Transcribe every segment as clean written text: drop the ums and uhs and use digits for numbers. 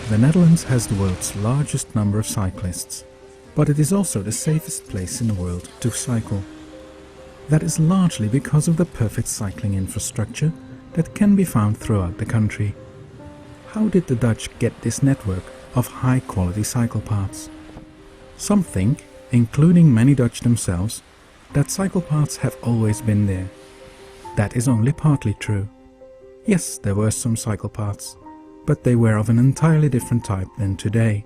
The Netherlands has the world's largest number of cyclists, but it is also the safest place in the world to cycle. That is largely because of the perfect cycling infrastructure that can be found throughout the country. How did the Dutch get this network of high-quality cycle paths? Some think, including many Dutch themselves, that cycle paths have always been there. That is only partly true. Yes, there were some cycle paths, but they were of an entirely different type than today.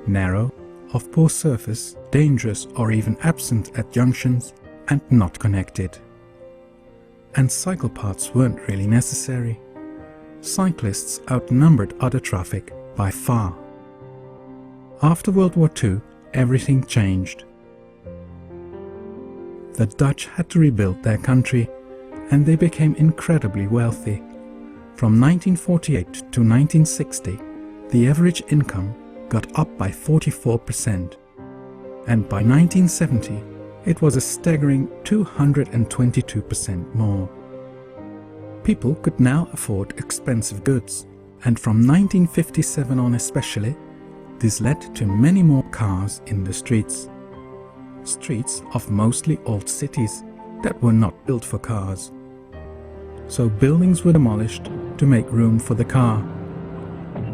Narrow, of poor surface, dangerous or even absent at junctions, and not connected. And cycle paths weren't really necessary. Cyclists outnumbered other traffic by far. After World War II, everything changed. The Dutch had to rebuild their country, and they became incredibly wealthy. From 1948 to 1960, the average income got up by 44%, and by 1970 it was a staggering 222% more. People could now afford expensive goods, and from 1957 on especially, this led to many more cars in the streets. Streets of mostly old cities that were not built for cars. So buildings were demolished to make room for the car.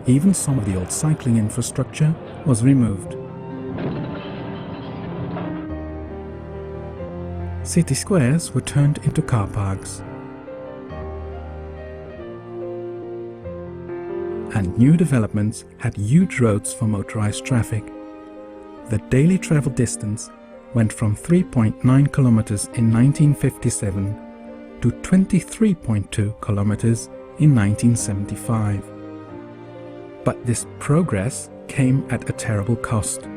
Even some of the old cycling infrastructure was removed. City squares were turned into car parks. And new developments had huge roads for motorized traffic. The daily travel distance went from 3.9 kilometers in 1957 to 23.2 kilometers in 1975. But this progress came at a terrible cost.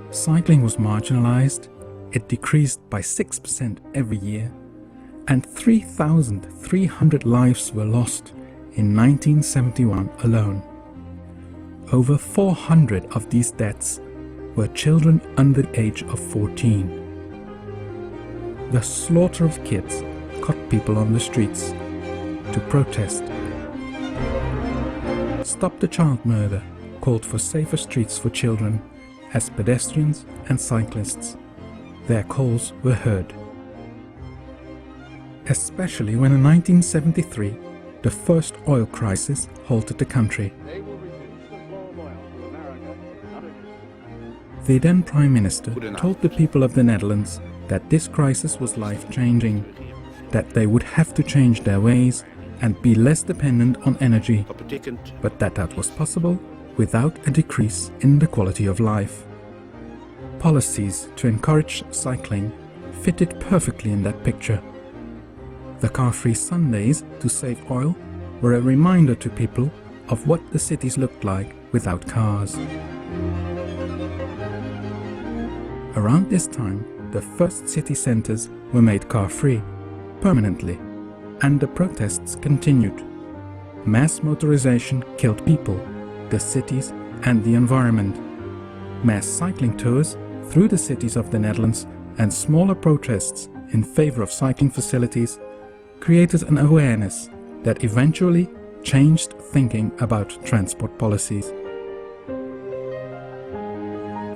Cycling was marginalized, it decreased by 6% every year, and 3,300 lives were lost in 1971 alone. Over 400 of these deaths were children under the age of 14. The slaughter of kids caught people on the streets to protest. Stop the Child Murder called for safer streets for children as pedestrians and cyclists. Their calls were heard. Especially when in 1973 the first oil crisis halted the country. The then Prime Minister told the people of the Netherlands that this crisis was life-changing, that they would have to change their ways and be less dependent on energy, but that was possible without a decrease in the quality of life. Policies to encourage cycling fitted perfectly in that picture. The car-free Sundays to save oil were a reminder to people of what the cities looked like without cars. Around this time, the first city centers were made car-free, permanently, and the protests continued. Mass motorization killed people, the cities and the environment. Mass cycling tours through the cities of the Netherlands and smaller protests in favor of cycling facilities created an awareness that eventually changed thinking about transport policies.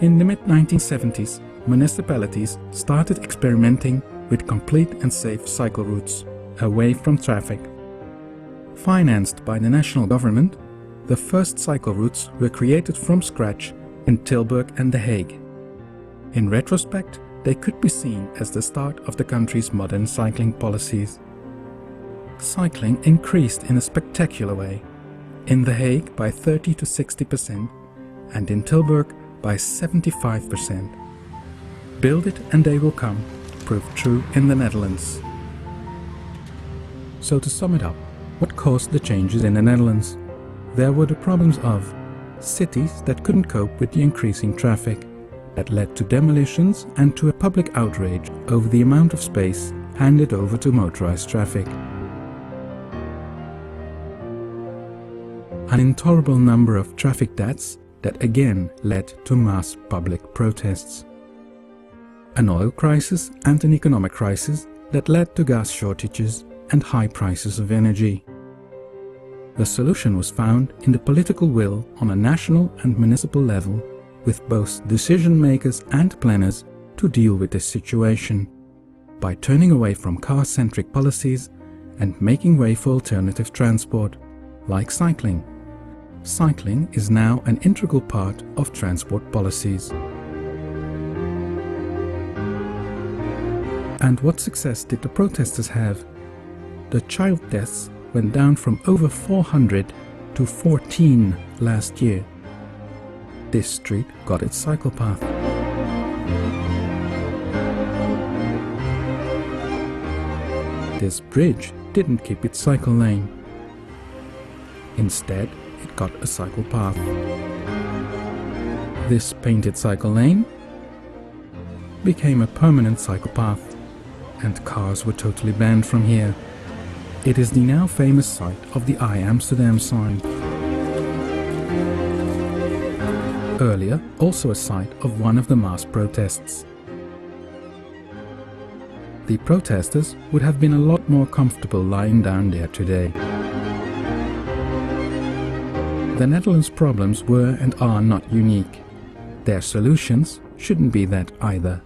In the mid-1970s, municipalities started experimenting with complete and safe cycle routes away from traffic. Financed by the national government, the first cycle routes were created from scratch in Tilburg and The Hague. In retrospect, they could be seen as the start of the country's modern cycling policies. Cycling increased in a spectacular way, in The Hague by 30 to 60% and in Tilburg by 75%. Build it and they will come proved true in the Netherlands. So to sum it up, what caused the changes in the Netherlands? There were the problems of cities that couldn't cope with the increasing traffic, that led to demolitions and to a public outrage over the amount of space handed over to motorized traffic. An intolerable number of traffic deaths that again led to mass public protests. An oil crisis and an economic crisis that led to gas shortages and high prices of energy. The solution was found in the political will on a national and municipal level, with both decision makers and planners to deal with this situation, by turning away from car-centric policies and making way for alternative transport, like cycling. Cycling is now an integral part of transport policies. And what success did the protesters have? The child deaths went down from over 400 to 14 last year. This street got its cycle path. This bridge didn't keep its cycle lane. Instead, it got a cycle path. This painted cycle lane became a permanent cycle path, and cars were totally banned from here. It is the now famous site of the I Amsterdam sign. Earlier, also a site of one of the mass protests. The protesters would have been a lot more comfortable lying down there today. The Netherlands' problems were and are not unique. Their solutions shouldn't be that either.